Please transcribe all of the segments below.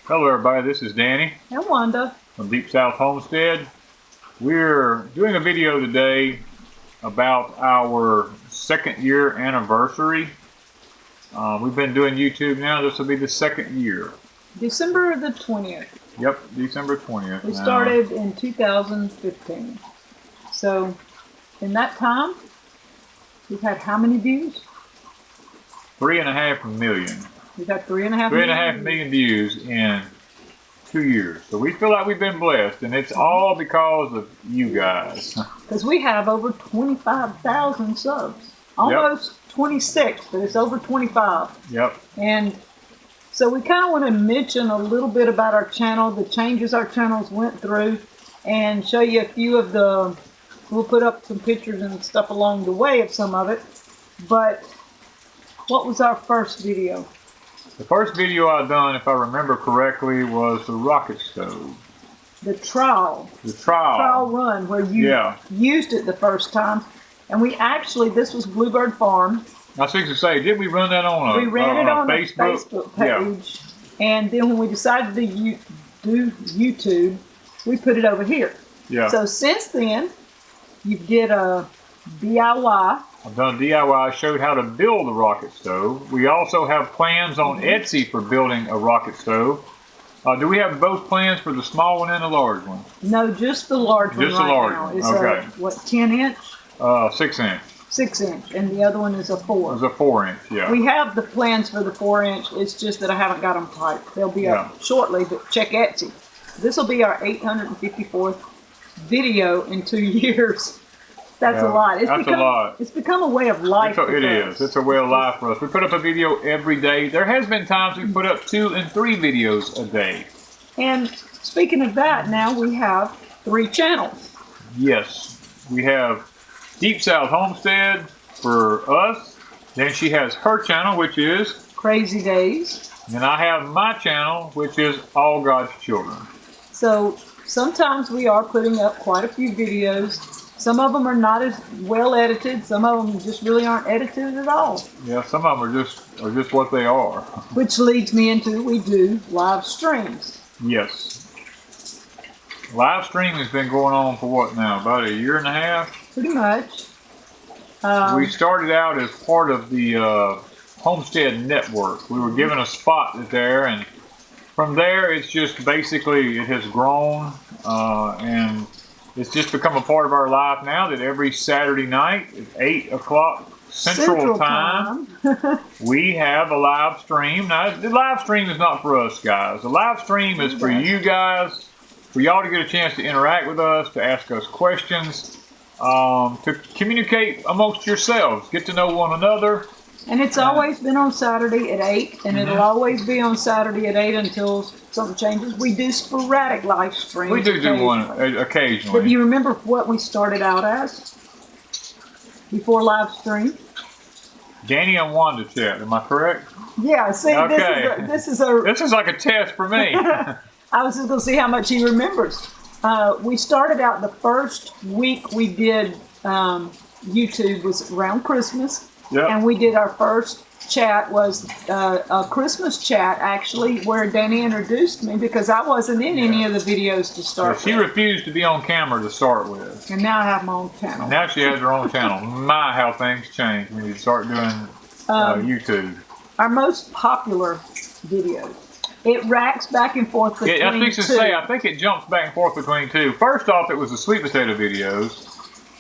Hello everybody, this is Danny and Wanda from Deep South Homestead. We're doing a video today about our 2nd year anniversary. We've been doing YouTube now. This will be the 2nd year. December the 20th. Yep, December 20th. We started in 2015. So in that time, we've had how many views? 3.5 million. We've had 3.5 million views in 2 years. So we feel like we've been blessed, and it's all because of you guys. Because we have over 25,000 subs. Almost 26, but it's over 25. Yep. And so we kind of want to mention a little bit about our channel, the changes our channels went through, and show you a few of the, we'll put up some pictures and stuff along the way of some of it. But what was our first video? The first video I done, if I remember correctly, was the rocket stove. The trial. The trial run where you used it the first time. And we actually, this was Bluebird Farm. I was fixing to say, did we run that on a We ran it on a a Facebook page. Yeah. And then when we decided to do YouTube, we put it over here. Yeah. So since then, you did a DIY. I've done DIY. I showed how to build a rocket stove. We also have plans on Etsy for building a rocket stove. Do we have both plans for the small one and the large one? No, just the large one. Just the large now. one. It's okay. What, 10 inch? 6 inch. 6 inch, and the other one is a 4. It's a 4 inch. Yeah. We have the plans for the 4 inch. It's just that I haven't got them typed. They'll be up shortly, but check Etsy. This will be our 854th video in 2 years. That's a lot. That's a lot. It's become a way of life. It is. It's a way of life for us. We put up a video every day. There has been times we put up 2 and 3 videos a day. And speaking of that, now we have 3 channels. Yes. We have Deep South Homestead for us. Then she has her channel, which is CRAZY DAZES. And I have my channel, which is All God's Children. So sometimes we are putting up quite a few videos. Some of them are not as well edited. Some of them just really aren't edited at all. Yeah, some of them are just what they are. Which leads me into, we do live streams. Yes. Live stream has been going on for what now? About 1.5 years? Pretty much. We started out as part of the Homestead Network. We were given a spot there, and from there it's just basically, it has grown, and it's just become a part of our life now that every Saturday night at 8 o'clock Central Time, we have a live stream. Now, the live stream is not for us, guys. The live stream is for you guys, for y'all to get a chance to interact with us, to ask us questions, to communicate amongst yourselves, get to know one another. And it's always been on Saturday at 8, and it'll always be on Saturday at 8 until something changes. We do sporadic live streams. We do one occasionally. But do you remember what we started out as before live stream? Danny and Wanda chat, am I correct? Yeah, see, okay. this is like a test for me. I was just going to see how much he remembers. We started out the first week we did YouTube was around Christmas. Yep. And we did our first chat was a Christmas chat, actually, where Danny introduced me because I wasn't in any of the videos to start with. She refused to be on camera to start with. And now I have my own channel. Now she has her own channel. My, how things change when you start doing YouTube. Our most popular videos. It racks back and forth between I think to say, I think it jumps back and forth between 2. First off, it was the sweet potato videos,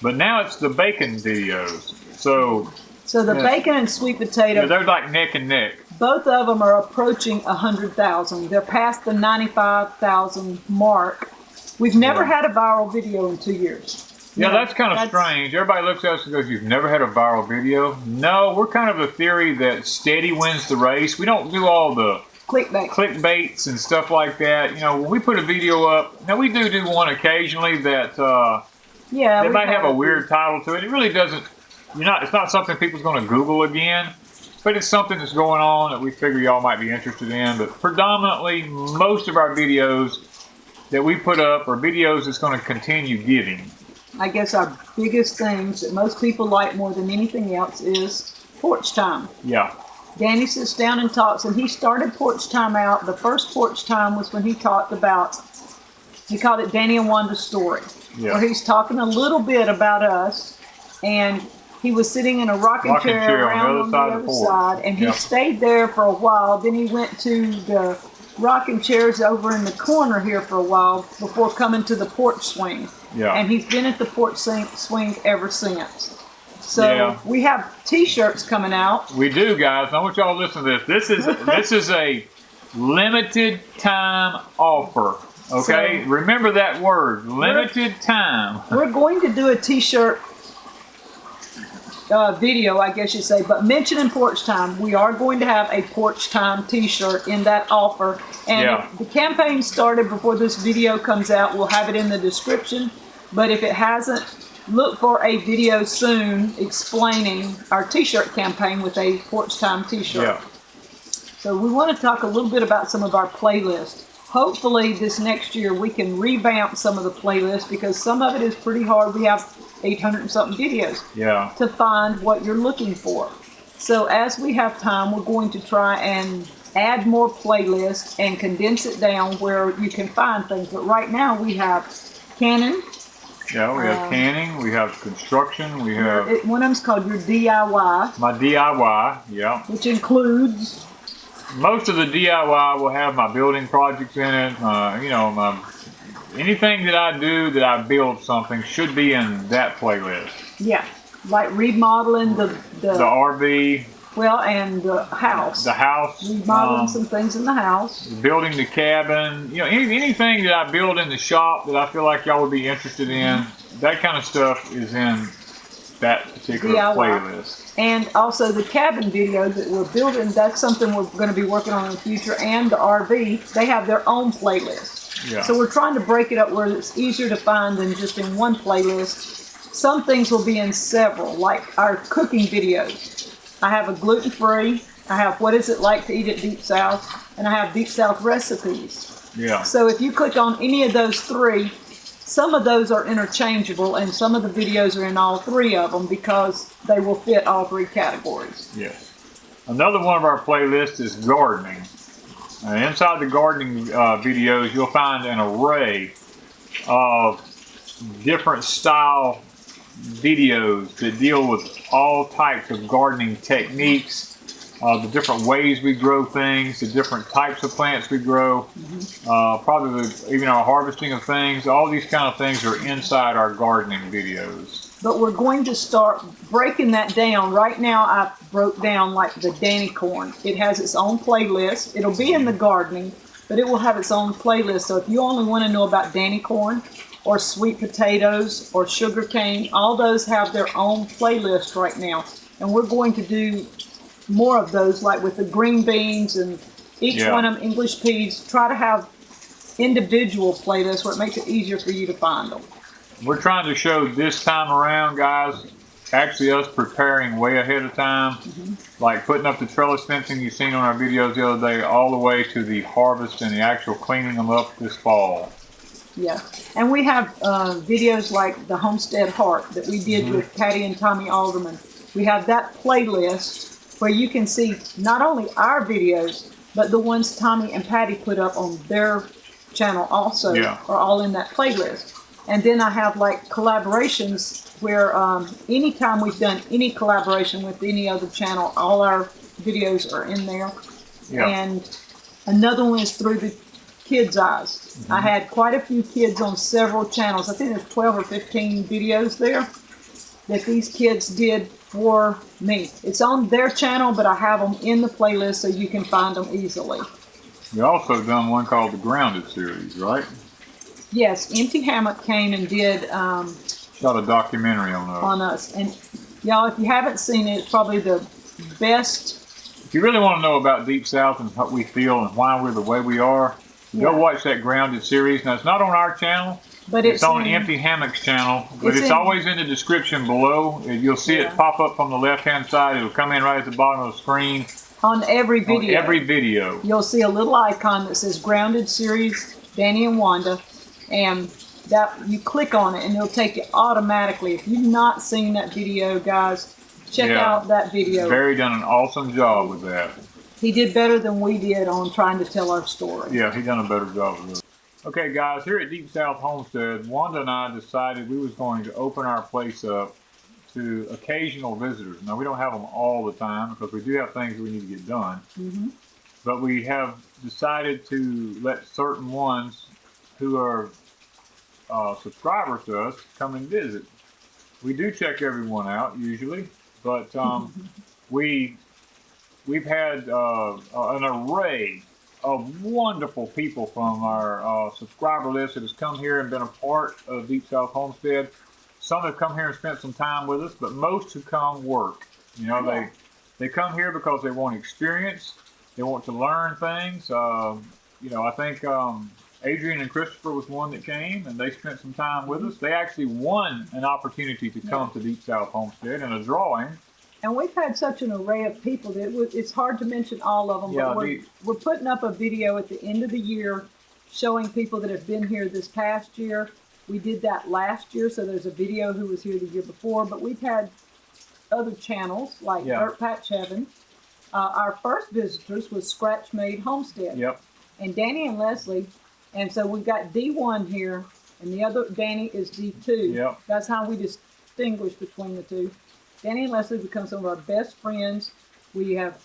but now it's the bacon videos. So the bacon and sweet potato, they're like neck and neck. Both of them are approaching 100,000. They're past the 95,000 mark. We've never had a viral video in 2 years. Yeah, that's kind of strange. Everybody looks at us and goes, "You've never had a viral video?" No, we're kind of a theory that steady wins the race. We don't do all the clickbaits and stuff like that. You know, when we put a video up, now we do one occasionally that they might have a weird title to it. It really doesn't. It's not something people's going to Google again, but it's something that's going on that we figure y'all might be interested in. But predominantly, most of our videos that we put up are videos that's going to continue giving. I guess our biggest things that most people like more than anything else is Porch Time. Yeah. Danny sits down and talks, and he started Porch Time out. The first Porch Time was when he talked about, he called it Danny and Wanda's story, where he's talking a little bit about us, and he was sitting in a rocking chair around on the other side, and he stayed there for a while. Then he went to the rocking chairs over in the corner here for a while before coming to the porch swing. And he's been at the porch swing ever since. So we have T-shirts coming out. We do, guys. I want y'all to listen to this. This is a limited time offer. Okay, so, remember that word, limited time. We're going to do a T-shirt video, I guess you'd say, but mentioning Porch Time, we are going to have a Porch Time T-shirt in that offer. And if the campaign started before this video comes out, we'll have it in the description. But if it hasn't, look for a video soon explaining our T-shirt campaign with a Porch Time T-shirt. So we want to talk a little bit about some of our playlists. Hopefully this next year we can revamp some of the playlists, because some of it is pretty hard. We have 800 and something videos to find what you're looking for. So as we have time, we're going to try and add more playlists and condense it down where you can find things. But right now we have canning. Yeah, we have canning, we have construction, we have... One of them's called your DIY. My DIY, which includes... Most of the DIY will have my building projects in it. You know, anything that I do that I build something should be in that playlist. Yeah, like remodeling the RV. Well, and the house. The house. Remodeling some things in the house. Building the cabin. You know, anything that I build in the shop that I feel like y'all would be interested in, that kind of stuff is in that particular playlist. And also the cabin videos that we're building, that's something we're going to be working on in the future. And the RV, they have their own playlist. So we're trying to break it up where it's easier to find than just in one playlist. Some things will be in several, like our cooking videos. I have a gluten-free, I have what is it like to eat at Deep South, and I have Deep South recipes. So if you click on any of those three, some of those are interchangeable, and some of the videos are in all three of them because they will fit all three categories. Another one of our playlists is gardening. Inside the gardening videos, you'll find an array of different style videos that deal with all types of gardening techniques, the different ways we grow things, the different types of plants we grow, probably even our harvesting of things. All these kind of things are inside our gardening videos. But we're going to start breaking that down. Right now I broke down like the Danny corn. It has its own playlist. It'll be in the gardening, but it will have its own playlist. So if you only want to know about Danny corn, or sweet potatoes, or sugar cane, all those have their own playlist right now. And we're going to do more of those, like with the green beans and each one of them, English peas. Try to have individual playlists where it makes it easier for you to find them. We're trying to show this time around, guys, actually us preparing way ahead of time, like putting up the trellis fencing you've seen on our videos the other day, all the way to the harvest and the actual cleaning them up this fall. And we have videos like the Homestead Heart that we did with Patty and Tommy Alderman. We have that playlist where you can see not only our videos, but the ones Tommy and Patty put up on their channel also are all in that playlist. And then I have like collaborations where anytime we've done any collaboration with any other channel, all our videos are in there. And another one is through the kids' eyes. I had quite a few kids on several channels. I think there's 12 or 15 videos there that these kids did for me. It's on their channel, but I have them in the playlist so you can find them easily. You also done one called the Grounded series, right? Yes, Empty Hammock came and did shot a documentary on us. And y'all, if you haven't seen it, it's probably the best. If you really want to know about Deep South and what we feel and why we're the way we are, go watch that Grounded series. Now, it's not on our channel, but it's on Empty Hammock's channel, but it's always in the description below. You'll see it pop up from the left-hand side. It'll come in right at the bottom of the screen. On every video. On every video. You'll see a little icon that says Grounded Series, Danny and Wanda, and that you click on it and it'll take you automatically. If you've not seen that video, guys, check out that video. Barry done an awesome job with that. He did better than we did on trying to tell our story. Yeah, he done a better job with it. Okay, guys, here at Deep South Homestead, Wanda and I decided we was going to open our place up to occasional visitors. Now, we don't have them all the time because we do have things that we need to get done. But we have decided to let certain ones who are subscribers to us come and visit. We do check everyone out usually, but we've had an array of wonderful people from our subscriber list that has come here and been a part of Deep South Homestead. Some have come here and spent some time with us, but most who come work. You know, they come here because they want experience. They want to learn things. You know, I think Adrian and Christopher was one that came, and they spent some time with us. They actually won an opportunity to come to Deep South Homestead in a drawing. And we've had such an array of people that it's hard to mention all of them. Yeah, but we're putting up a video at the end of the year showing people that have been here this past year. We did that last year, so there's a video who was here the year before. But we've had other channels like Dirt Patch Heaven. Our first visitors was Scratch Made Homestead. Yep. And Danny and Leslie. And so we've got D1 here, and the other Danny is D2. Yep. That's how we distinguish between the two. Danny and Leslie become some of our best friends. We have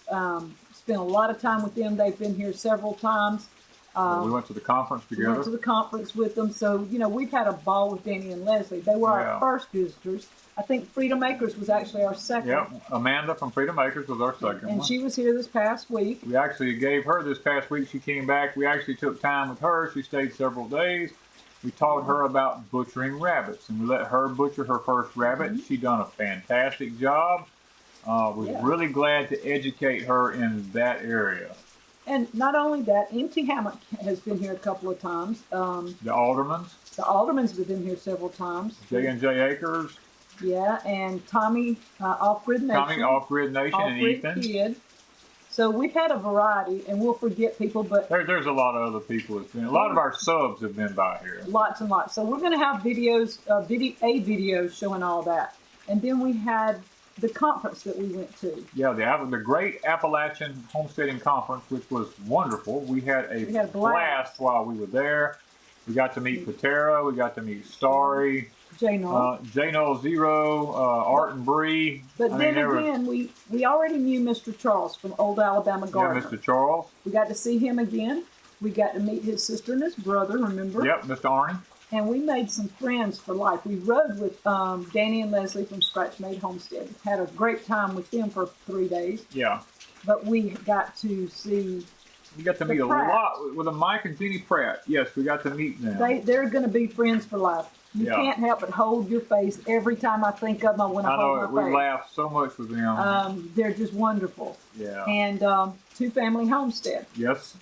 spent a lot of time with them. They've been here several times. We went to the conference together. We went to the conference with them. So, you know, we've had a ball with Danny and Leslie. They were our first visitors. I think Freedom Acres was actually our second. Yep, Amanda from Freedom Acres was our second and one. she was here this past week. We actually gave her this past week. She came back. We actually took time with her. She stayed several days. We taught her about butchering rabbits, and we let her butcher her first rabbit. She done a fantastic job. Was really glad to educate her in that area. And not only that, Empty Hammock has been here a couple of times. The Aldermans. The Aldermans have been here several times. J&J Acres. Yeah, and Tommy Off-Grid Nation. Tommy Off-Grid Nation and Ethan. Kid. So we've had a variety, and we'll forget people, but there's a lot of other people that's been. A lot of our subs have been by here. Lots and lots. So we're going to have videos, a video showing all that. And then we had the conference that we went to. Yeah, the Great Appalachian Homesteading Conference, which was wonderful. We had a blast while we were there. We got to meet Patera. We got to meet Starry. J-Null Zero, Art and Bree. But then again, we already knew Mr. Charles from Old Alabama Gardener. Yeah, Mr. Charles. We got to see him again. We got to meet his sister and his brother, remember? Yep, Mr. Arnie. And we made some friends for life. We rode with Danny and Leslie from Scratch Made Homestead. Had a great time with them for 3 days. Yeah. But we got to see... We got to meet a lot with Mike and Jenny Pratt. Yes, we got to meet them. They're going to be friends for life. You can't help but hold your face. Every time I think of them, I want to hold my face. We laugh so much with them. They're just wonderful. Yeah. And Two Family Homestead. Yes.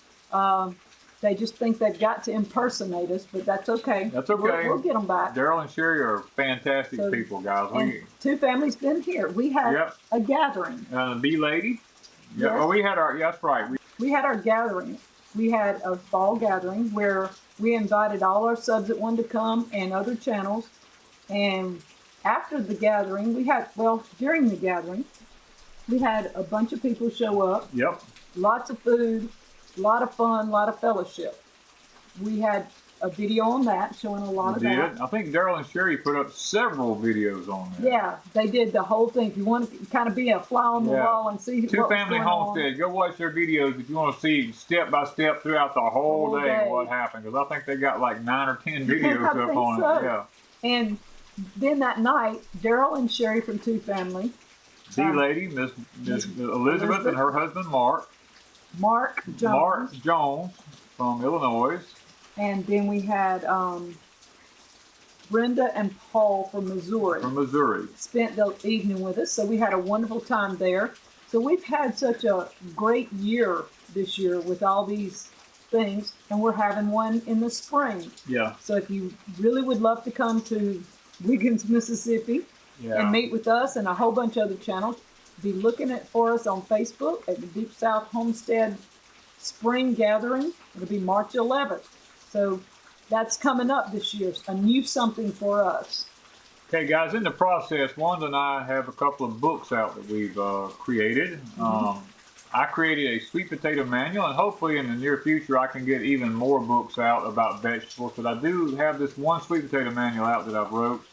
They just think they've got to impersonate us, but that's okay. That's okay. We'll get them back. Daryl and Sherry are fantastic people, guys. Two Families been here. We had a gathering. The Bee Lady. Yeah. Yes. Oh, we had our. That's right. We had our gathering. We had a fall gathering where we invited all our subs that wanted to come and other channels. And after the gathering, during the gathering, we had a bunch of people show up. Yep. Lots of food, a lot of fun, a lot of fellowship. We had a video on that, showing a lot of that. I think Daryl and Sherry put up several videos on that. Yeah, they did the whole thing. If you want to kind of be a fly on the wall and see Two Family Homestead, go watch their videos if you want to see step by step throughout the whole day what happened. Because I think they got like 9 or 10 videos up on it. Yeah. And then that night, Daryl and Sherry from Two Family. D-Lady, Miss Elizabeth and her husband Mark. Mark Jones from Illinois. And then we had Brenda and Paul from Missouri. Spent the evening with us, so we had a wonderful time there. So we've had such a great year this year with all these things, and we're having one in the spring. Yeah. So if you really would love to come to Wiggins, Mississippi, and meet with us and a whole bunch of other channels, be looking for us on Facebook at the Deep South Homestead Spring Gathering. It'll be March 11th. So that's coming up this year, a new something for us. Okay, guys, in the process, Wanda and I have a couple of books out that we've created. I created a sweet potato manual, and hopefully in the near future I can get even more books out about vegetables. But I do have this one sweet potato manual out that I've wrote.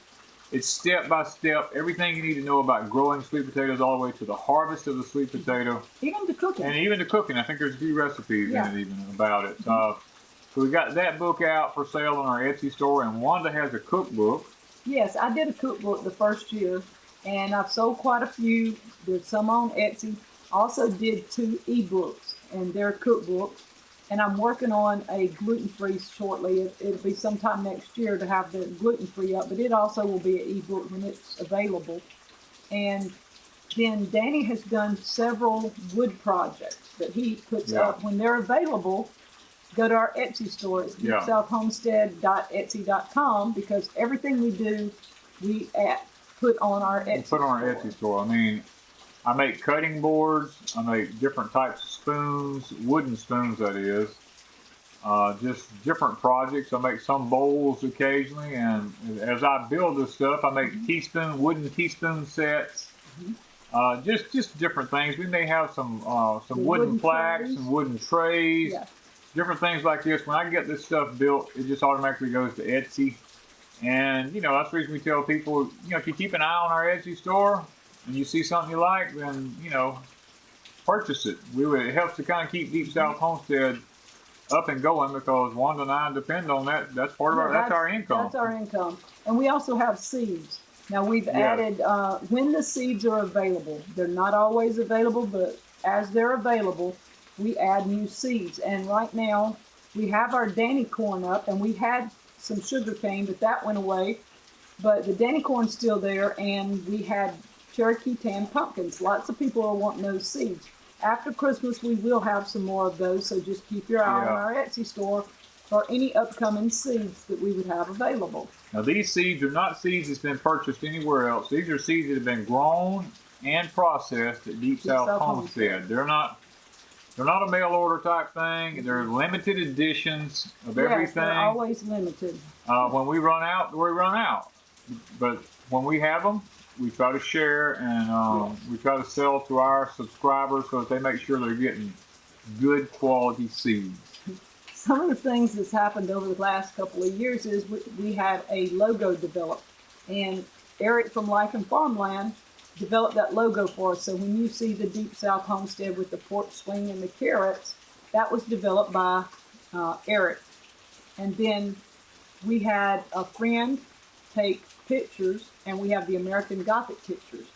It's step by step, everything you need to know about growing sweet potatoes all the way to the harvest of the sweet potato. Even the cooking. And even the cooking. I think there's a few recipes in it even about it. So we got that book out for sale on our Etsy store, and Wanda has a cookbook. Yes, I did a cookbook the first year, and I've sold quite a few. There's some on Etsy. Also did 2 ebooks, and they're cookbooks. And I'm working on a gluten-free shortly. It'll be sometime next year to have the gluten-free up, but it also will be an ebook when it's available. And then Danny has done several wood projects that he puts up when they're available. Go to our Etsy store. It's deepsouthhomestead.etsy.com, because everything we do, we put on our Etsy store. Put on our Etsy store. I mean, I make cutting boards. I make different types of spoons, wooden spoons that is. Just different projects. I make some bowls occasionally, and as I build this stuff, I make wooden teaspoon sets. Just different things. We may have some wooden plaques and wooden trays. Different things like this. When I get this stuff built, it just automatically goes to Etsy. And, that's the reason we tell people, if you keep an eye on our Etsy store and you see something you like, then, purchase it. It helps to kind of keep Deep South Homestead up and going, because Wanda and I depend on that. That's part of that's our income. That's our income. And we also have seeds. Now we've added, when the seeds are available, they're not always available, but as they're available, we add new seeds. And right now we have our Danny corn up, and we had some sugar cane, but that went away. But the Danny corn's still there, and we had Cherokee tan pumpkins. Lots of people are wanting those seeds. After Christmas, we will have some more of those, so just keep your eye on our Etsy store for any upcoming seeds that we would have available. Now, these seeds are not seeds that's been purchased anywhere else. These are seeds that have been grown and processed at Deep South Homestead. They're not a mail order type thing. They're limited editions of everything. They're always limited. When we run out, we run out. But when we have them, we try to share, and we try to sell to our subscribers so that they make sure they're getting good quality seeds. Some of the things that's happened over the last couple of years is we had a logo developed, and Eric from Life and Farmland developed that logo for us. So when you see the Deep South Homestead with the porch swing and the carrots, that was developed by Eric. And then we had a friend take pictures, and we have the American Gothic pictures.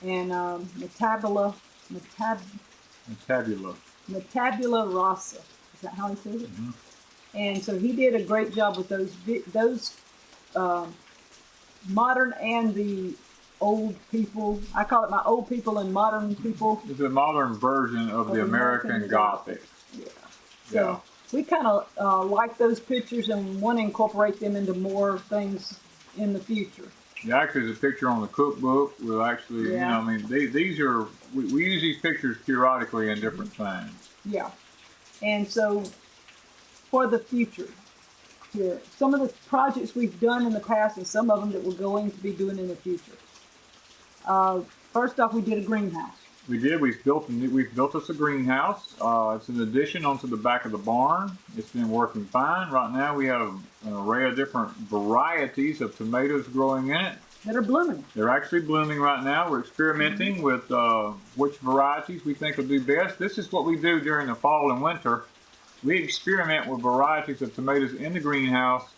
And Metabula Rasa. Is that how he says it? And so he did a great job with those modern and the old people. I call it my old people and modern people. It's a modern version of the American Gothic. So we kind of like those pictures and want to incorporate them into more things in the future. Yeah, actually, there's a picture on the cookbook. We'll actually, these are, we use these pictures periodically in different things. Yeah. And so for the future, here, some of the projects we've done in the past and some of them that we're going to be doing in the future. First off, we did a greenhouse. We did. We've built us a greenhouse. It's an addition onto the back of the barn. It's been working fine. Right now we have an array of different varieties of tomatoes growing in it. That are blooming. They're actually blooming right now. We're experimenting with which varieties we think will do best. This is what we do during the fall and winter. We experiment with varieties of tomatoes in the greenhouse.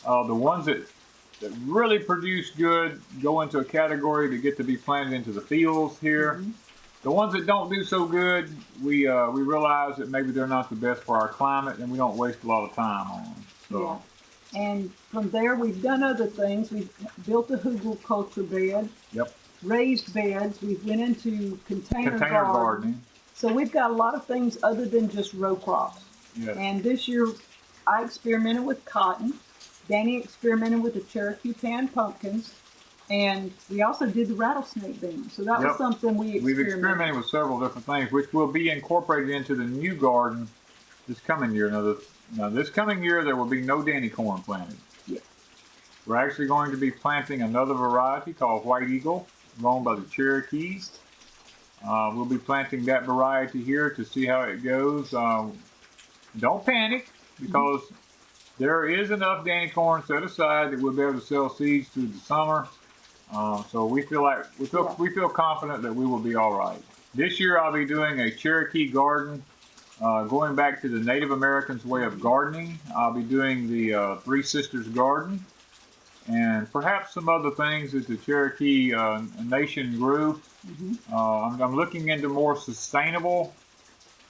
The ones that really produce good go into a category to get to be planted into the fields here. The ones that don't do so good, we realize that maybe they're not the best for our climate, and we don't waste a lot of time on them. So. And from there, we've done other things. We've built a frugal culture bed. Raised beds. We went into container gardening. So we've got a lot of things other than just row crops. And this year, I experimented with cotton. Danny experimented with the Cherokee tan pumpkins. And we also did the rattlesnake beans. So that was something we've experimented with several different things, which will be incorporated into the new garden this coming year. Now this coming year, there will be no Danny corn planted. We're actually going to be planting another variety called White Eagle, grown by the Cherokees. We'll be planting that variety here to see how it goes. Don't panic, because there is enough Danny corn set aside that we'll be able to sell seeds through the summer. So we feel confident that we will be all right. This year I'll be doing a Cherokee garden, going back to the Native Americans' way of gardening. I'll be doing the Three Sisters Garden, and perhaps some other things that the Cherokee nation grew. I'm looking into more sustainable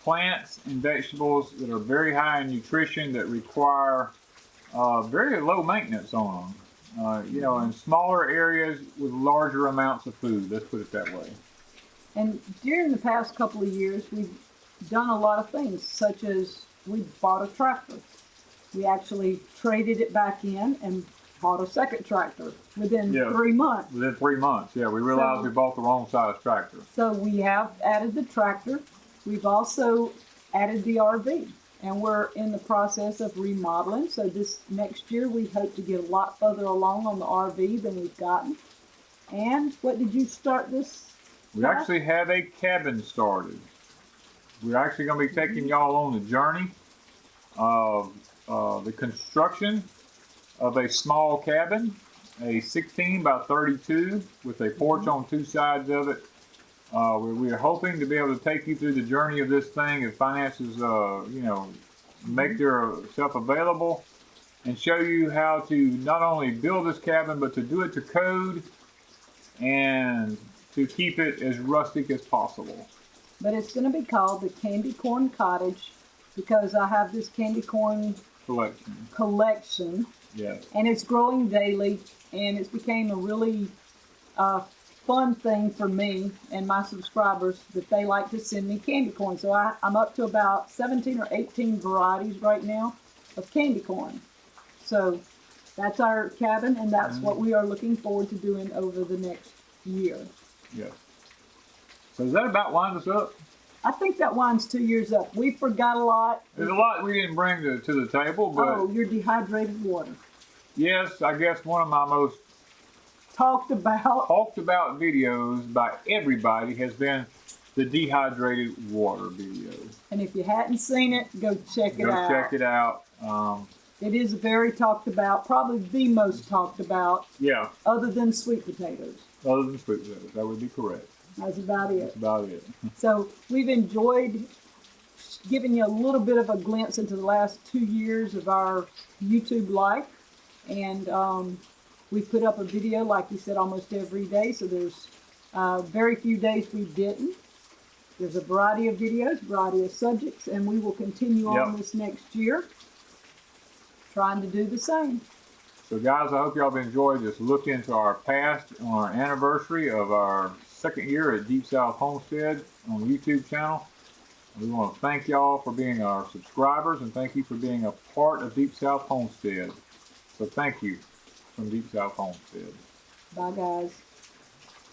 plants and vegetables that are very high in nutrition, that require very low maintenance on them. You know, in smaller areas with larger amounts of food. Let's put it that way. And during the past couple of years, we've done a lot of things, such as we bought a tractor. We actually traded it back in and bought a second tractor within 3 months. Within 3 months, yeah. We realized we bought the wrong size tractor. So we have added the tractor. We've also added the RV. And we're in the process of remodeling. So this next year, we hope to get a lot further along on the RV than we've gotten. And what did you start this? We actually have a cabin started. We're actually going to be taking y'all on the journey of the construction of a small cabin, a 16 by 32 with a porch on two sides of it. We're hoping to be able to take you through the journey of this thing if finances, you know, make themselves available, and show you how to not only build this cabin, but to do it to code and to keep it as rustic as possible. But it's going to be called the Candy Corn Cottage, because I have this candy corn collection. Yes. And it's growing daily, and it's became a really fun thing for me and my subscribers, that they like to send me candy corn. So I'm up to about 17 or 18 varieties right now of candy corn. So that's our cabin, and that's what we are looking forward to doing over the next year. Yes. So does that about wind us up? I think that winds 2 years up. We forgot a lot. There's a lot we didn't bring to the table, but... Oh, your dehydrated water. Yes, I guess one of my most talked about videos by everybody has been the dehydrated water video. And if you hadn't seen it, go check it out. Go check it out. It is very talked about, probably the most talked about. Yeah. Other than sweet potatoes. Other than sweet potatoes, that would be correct. That's about it. That's about it. So we've enjoyed giving you a little bit of a glimpse into the last 2 years of our YouTube life. And we put up a video, like we said, almost every day. So there's very few days we didn't. There's a variety of videos, variety of subjects, and we will continue on this next year, trying to do the same. So guys, I hope y'all have enjoyed this look into our past on our anniversary of our second year at Deep South Homestead on the YouTube channel. We want to thank y'all for being our subscribers, and thank you for being a part of Deep South Homestead. So thank you from Deep South Homestead. Bye guys.